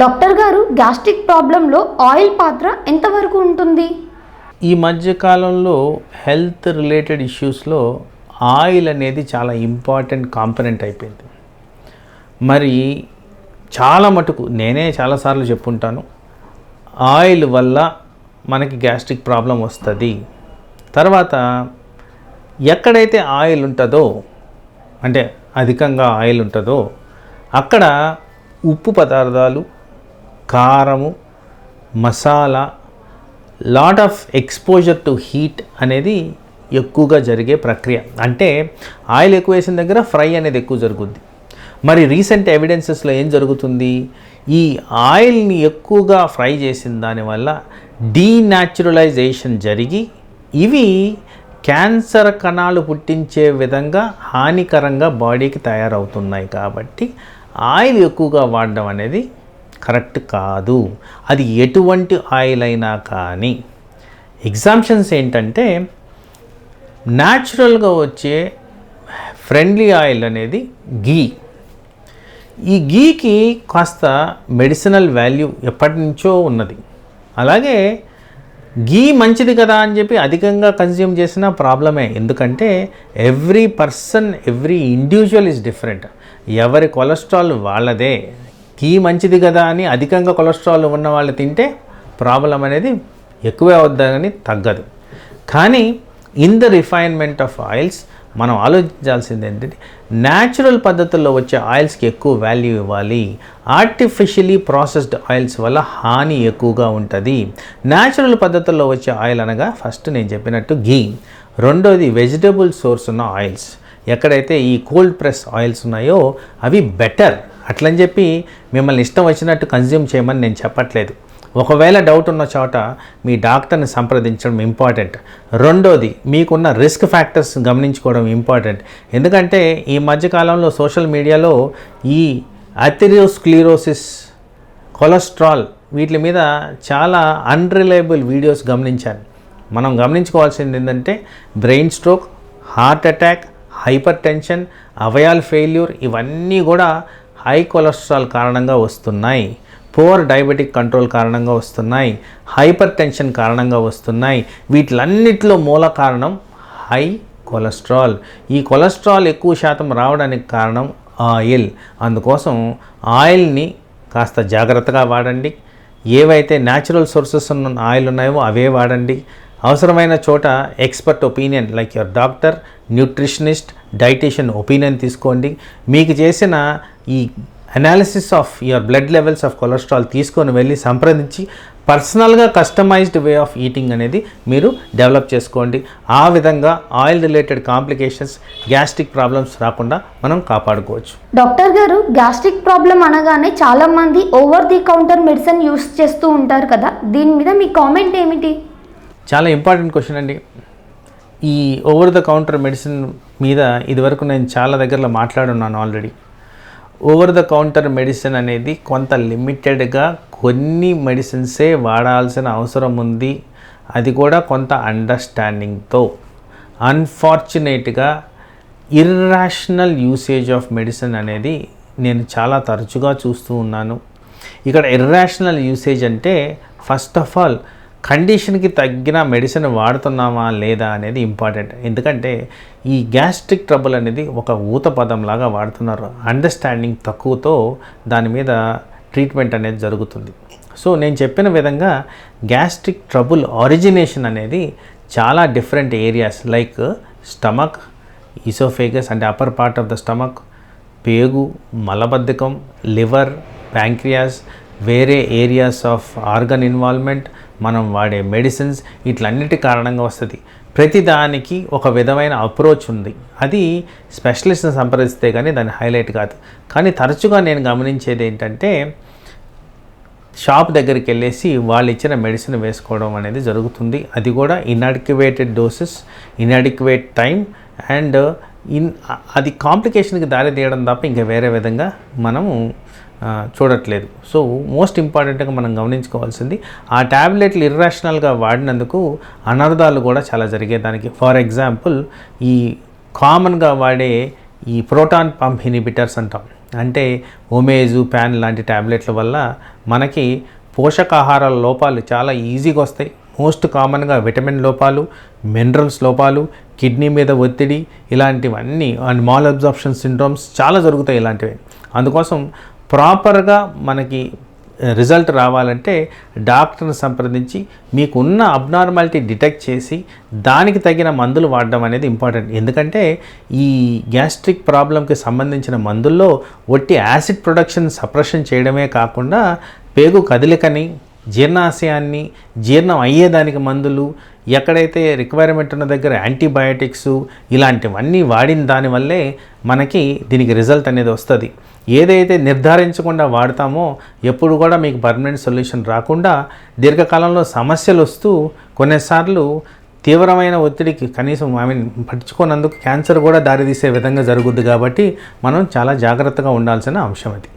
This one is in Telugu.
డాక్టర్ గారు, గ్యాస్ట్రిక్ ప్రాబ్లంలో ఆయిల్ పాత్ర ఎంతవరకు ఉంటుంది? ఈ మధ్యకాలంలో హెల్త్ రిలేటెడ్ ఇష్యూస్లో ఆయిల్ అనేది చాలా ఇంపార్టెంట్ కాంపనెంట్ అయిపోయింది. మరి చాలా మటుకు నేనే చాలాసార్లు చెప్పుంటాను, ఆయిల్ వల్ల మనకి గ్యాస్ట్రిక్ ప్రాబ్లం వస్తుంది. తర్వాత ఎక్కడైతే ఆయిల్ ఉంటుందో, అంటే అధికంగా ఆయిల్ ఉంటుందో అక్కడ ఉప్పు పదార్థాలు, కారము, masala, lot of exposure to heat అనేది ఎక్కువగా జరిగే ప్రక్రియ. అంటే ఆయిల్ ఎక్కువ వేసిన దగ్గర ఫ్రై అనేది ఎక్కువ జరుగుద్ది. మరి రీసెంట్ ఎవిడెన్సెస్లో ఏం జరుగుతుంది? ఈ ఆయిల్ని ఎక్కువగా ఫ్రై చేసిన దానివల్ల డీన్యాచురలైజేషన్ జరిగి ఇవి క్యాన్సర్ కణాలు పుట్టించే విధంగా హానికరంగా బాడీకి తయారవుతున్నాయి. కాబట్టి ఆయిల్ ఎక్కువగా వాడడం అనేది కరెక్ట్ కాదు. అది ఎటువంటి ఆయిల్ అయినా కానీ. ఎగ్జాంప్షన్స్ ఏంటంటే, న్యాచురల్గా వచ్చే ఫ్రెండ్లీ ఆయిల్ అనేది గీ. ఈ గీకి కాస్త మెడిసినల్ వాల్యూ ఎప్పటి నుంచో ఉన్నది. అలాగే గీ మంచిది కదా అని చెప్పి అధికంగా కన్జ్యూమ్ చేసిన ప్రాబ్లమే. ఎందుకంటే every person, every individual is different. ఎవరి కొలెస్ట్రాల్ వాళ్ళదే. గీ మంచిది కదా అని అధికంగా కొలెస్ట్రాల్ ఉన్న వాళ్ళు తింటే ప్రాబ్లం అనేది ఎక్కువే అవుద్దని తగ్గదు. కానీ in the refinement of oils మనం ఆలోచించాల్సింది ఏంటంటే, న్యాచురల్ పద్ధతుల్లో వచ్చే ఆయిల్స్కి ఎక్కువ వాల్యూ ఇవ్వాలి. ఆర్టిఫిషియలీ ప్రాసెస్డ్ ఆయిల్స్ వల్ల హాని ఎక్కువగా ఉంటుంది. న్యాచురల్ పద్ధతుల్లో వచ్చే ఆయిల్ అనగా ఫస్ట్ నేను చెప్పినట్టు గీ, రెండోది వెజిటబుల్ సోర్స్ ఉన్న ఆయిల్స్. ఎక్కడైతే ఈ కోల్డ్ ప్రెస్ ఆయిల్స్ ఉన్నాయో అవి బెటర్. అట్లని చెప్పి మిమ్మల్ని ఇష్టం వచ్చినట్టు కన్జ్యూమ్ చేయమని నేను చెప్పట్లేదు. ఒకవేళ డౌట్ ఉన్న చోట మీ డాక్టర్ని సంప్రదించడం ఇంపార్టెంట్. రెండోది, మీకున్న రిస్క్ ఫ్యాక్టర్స్ గమనించుకోవడం ఇంపార్టెంట్. ఎందుకంటే ఈ మధ్యకాలంలో సోషల్ మీడియాలో ఈ అథెరోస్క్లెరోసిస్, కొలెస్ట్రాల్ వీటి మీద చాలా అన్రిలయబుల్ వీడియోస్ గమనించాను. మనం గమనించుకోవాల్సింది ఏంటంటే, brain stroke, heart attack, hypertension, అవయాల్ ఫెయిల్యూర్ ఇవన్నీ కూడా హై కొలెస్ట్రాల్ కారణంగా వస్తున్నాయి. పువర్ డయాబెటిక్ కంట్రోల్ కారణంగా వస్తున్నాయి. హైపర్ టెన్షన్ కారణంగా వస్తున్నాయి. వీటిలన్నిటిలో మూల కారణం హై కొలెస్ట్రాల్. ఈ కొలెస్ట్రాల్ ఎక్కువ శాతం రావడానికి కారణం ఆయిల్. అందుకోసం ఆయిల్ని కాస్త జాగ్రత్తగా వాడండి. ఏవైతే న్యాచురల్ సోర్సెస్ ఉన్న ఆయిల్ ఉన్నాయో అవే వాడండి. అవసరమైన చోట expert opinion like your doctor, nutritionist, dietitian opinion తీసుకోండి. మీకు చేసిన ఈ analysis of your blood levels of cholesterol తీసుకొని వెళ్ళి సంప్రదించి పర్సనల్గా కస్టమైజ్డ్ వే ఆఫ్ ఈటింగ్ అనేది మీరు డెవలప్ చేసుకోండి. ఆ విధంగా oil related complications, gastric problems రాకుండా మనం కాపాడుకోవచ్చు. డాక్టర్ గారు, గ్యాస్ట్రిక్ ప్రాబ్లం అనగానే చాలామంది over the counter medicine use చేస్తూ ఉంటారు కదా, దీని మీద మీ కామెంట్ ఏమిటి? చాలా ఇంపార్టెంట్ క్వశ్చన్ అండి. ఈ ఓవర్ ద కౌంటర్ మెడిసిన్ మీద ఇదివరకు నేను చాలా దగ్గరలో మాట్లాడున్నాను already. Over the counter medicine అనేది కొంత లిమిటెడ్గా కొన్ని మెడిసిన్సే వాడాల్సిన అవసరం ఉంది. అది కూడా కొంత అండర్స్టాండింగ్తో. అన్ఫార్చునేట్గా ఇర్రాషనల్ యూసేజ్ ఆఫ్ మెడిసిన్ అనేది నేను చాలా తరచుగా చూస్తూ ఉన్నాను. ఇక్కడ ఇర్రాషనల్ యూసేజ్ అంటే ఫస్ట్ ఆఫ్ ఆల్ కండిషన్కి తగ్గిన మెడిసిన్ వాడుతున్నామా లేదా అనేది ఇంపార్టెంట్. ఎందుకంటే ఈ గ్యాస్ట్రిక్ ట్రబుల్ అనేది ఒక ఊత పదంలాగా వాడుతున్నారు. అండర్స్టాండింగ్ తక్కువతో దాని మీద ట్రీట్మెంట్ అనేది జరుగుతుంది. సో నేను చెప్పిన విధంగా గ్యాస్ట్రిక్ ట్రబుల్ ఆరిజినేషన్ అనేది చాలా different areas like stomach, oesophagus అంటే upper part of the stomach, పేగు, మలబద్ధకం, లివర్, ప్యాంక్రియాస్, వేరే ఏరియాస్ ఆఫ్ ఆర్గన్ ఇన్వాల్వ్మెంట్, మనం వాడే మెడిసిన్స్, వీటిలన్నిటి కారణంగా వస్తుంది. ప్రతిదానికి ఒక విధమైన అప్రోచ్ ఉంది. అది స్పెషలిస్ట్ని సంప్రదిస్తే కానీ దాన్ని హైలైట్ కాదు. కానీ తరచుగా నేను గమనించేది ఏంటంటే, షాప్ దగ్గరికి వెళ్ళేసి వాళ్ళు ఇచ్చిన మెడిసిన్ వేసుకోవడం అనేది జరుగుతుంది. అది కూడా ఇన్అడిక్యువేటెడ్ డోసెస్, ఇన్అడిక్యువేట్ టైం అండ్ అది కాంప్లికేషన్కి దారి తీయడం తప్ప ఇంకా వేరే విధంగా మనము చూడట్లేదు. సో మోస్ట్ ఇంపార్టెంట్గా మనం గమనించుకోవాల్సింది, ఆ ట్యాబ్లెట్లు ఇర్రాషనల్గా వాడినందుకు అనర్థాలు కూడా చాలా జరిగేదానికి. ఫర్ ఎగ్జాంపుల్, ఈ కామన్గా వాడే ఈ ప్రోటాన్ పంప్ ఇన్హిబిటర్స్ అంటాం, అంటే ఒమేజు ప్యాన్ లాంటి ట్యాబ్లెట్ల వల్ల మనకి పోషకాహారాల లోపాలు చాలా ఈజీగా వస్తాయి. మోస్ట్ కామన్గా విటమిన్ లోపాలు, మినరల్స్ లోపాలు, కిడ్నీ మీద ఒత్తిడి, ఇలాంటివన్నీ అండ్ మాల్ అబ్జార్ప్షన్ సిండ్రోమ్స్ చాలా జరుగుతాయి ఇలాంటివి. అందుకోసం ప్రాపర్గా మనకి రిజల్ట్ రావాలంటే డాక్టర్ని సంప్రదించి మీకున్న అబ్నార్మాలిటీ డిటెక్ట్ చేసి దానికి తగిన మందులు వాడడం అనేది ఇంపార్టెంట్. ఎందుకంటే ఈ గ్యాస్ట్రిక్ ప్రాబ్లంకి సంబంధించిన మందుల్లో ఒట్టి యాసిడ్ ప్రొడక్షన్ సప్రెషన్ చేయడమే కాకుండా పేగు కదలికని, జీర్ణాశయాన్ని, జీర్ణం అయ్యేదానికి మందులు, ఎక్కడైతే రిక్వైర్మెంట్ ఉన్న దగ్గర యాంటీబయాటిక్స్, ఇలాంటివన్నీ వాడిన దానివల్లే మనకి దీనికి రిజల్ట్ అనేది వస్తుంది. ఏదైతే నిర్ధారించకుండా వాడతామో ఎప్పుడు కూడా మీకు పర్మనెంట్ సొల్యూషన్ రాకుండా దీర్ఘకాలంలో సమస్యలు వస్తూ కొన్నిసార్లు తీవ్రమైన ఒత్తిడికి కనీసం పట్టించుకోనందుకు క్యాన్సర్ కూడా దారితీసే విధంగా జరుగుద్ది. కాబట్టి మనం చాలా జాగ్రత్తగా ఉండాల్సిన అంశం అది.